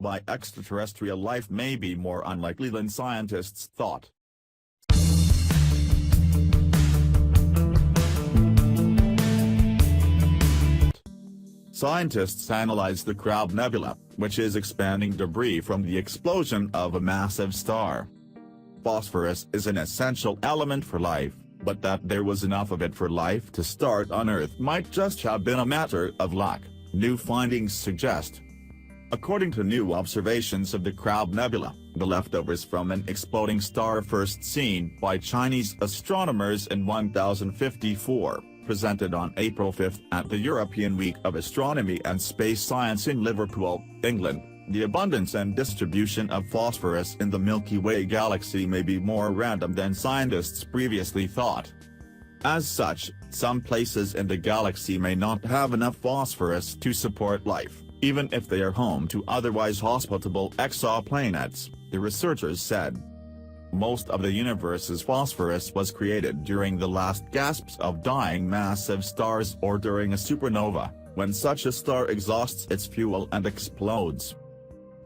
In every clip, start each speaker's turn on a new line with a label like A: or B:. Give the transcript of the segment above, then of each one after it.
A: by extraterrestrial life may be more unlikely than scientists thought. Scientists analyzed the Crab Nebula, which is expanding debris from the explosion of a massive star. Phosphorus is an essential element for life, but that there was enough of it for life to start on Earth might just have been a matter of luck, new findings suggest. According to new observations of the Crab Nebula, the leftovers from an exploding star first seen by Chinese astronomers in 1054, presented on April 5 at the European Week of Astronomy and Space Science in Liverpool, England, the abundance and distribution of phosphorus in the Milky Way galaxy may be more random than scientists previously thought. As such, some places in the galaxy may not have enough phosphorus to support life, even if they are home to otherwise hospitable exoplanets, the researchers said. Most of the universe's phosphorus was created during the last gasps of dying massive stars or during a supernova, when such a star exhausts its fuel and explodes.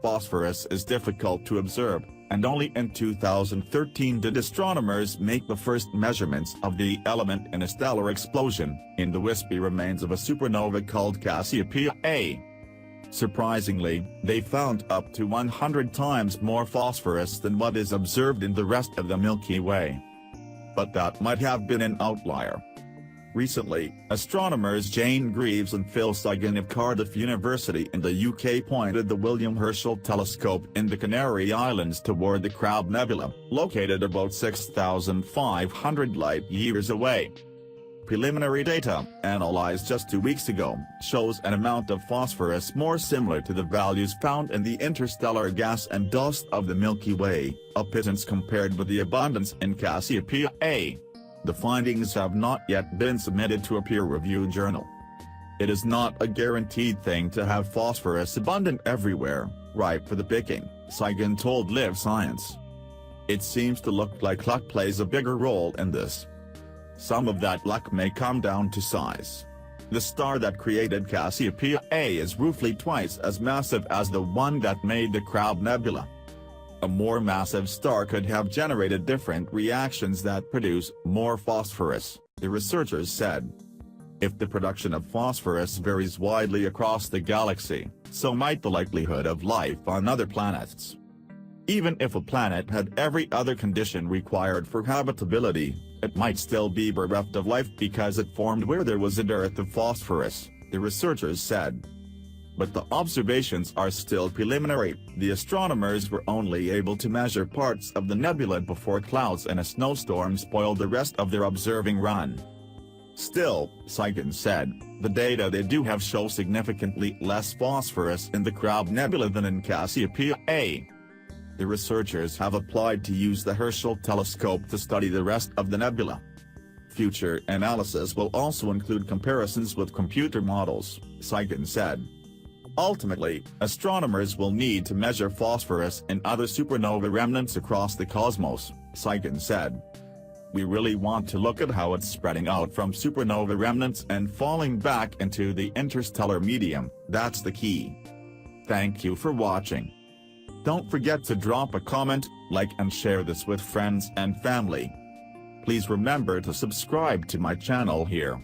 A: Phosphorus is difficult to observe, and only in 2013 did astronomers make the first measurements of the element in a stellar explosion, in the wispy remains of a supernova called Cassiopeia A. Surprisingly, they found up to 100 times more phosphorus than what is observed in the rest of the Milky Way. But that might have been an outlier. Recently, astronomers Jane Greaves and Phil Sagan of Cardiff University in the UK pointed the William Herschel telescope in the Canary Islands toward the Crab Nebula, located about 6,500 light-years away. Preliminary data, analyzed just 2 weeks ago, shows an amount of phosphorus more similar to the values found in the interstellar gas and dust of the Milky Way, a pittance compared with the abundance in Cassiopeia A. The findings have not yet been submitted to a peer-reviewed journal. It is not a guaranteed thing to have phosphorus abundant everywhere, ripe for the picking, Sagan told Live Science. It seems to look like luck plays a bigger role in this. Some of that luck may come down to size. The star that created Cassiopeia A is roughly twice as massive as the one that made the Crab Nebula. A more massive star could have generated different reactions that produce more phosphorus, the researchers said. If the production of phosphorus varies widely across the galaxy, so might the likelihood of life on other planets. Even if a planet had every other condition required for habitability, it might still be bereft of life because it formed where there was a dearth of phosphorus, the researchers said. But the observations are still preliminary. The astronomers were only able to measure parts of the nebula before clouds and a snowstorm spoiled the rest of their observing run. Still, Sagan said, the data they do have show significantly less phosphorus in the Crab Nebula than in Cassiopeia A. The researchers have applied to use the Herschel telescope to study the rest of the nebula. Future analysis will also include comparisons with computer models, Sagan said. Ultimately, astronomers will need to measure phosphorus in other supernova remnants across the cosmos, Sagan said. We really want to look at how it's spreading out from supernova remnants and falling back into the interstellar medium, that's the key. Thank you for watching. Don't forget to drop a comment, like and share this with friends and family. Please remember to subscribe to my channel here.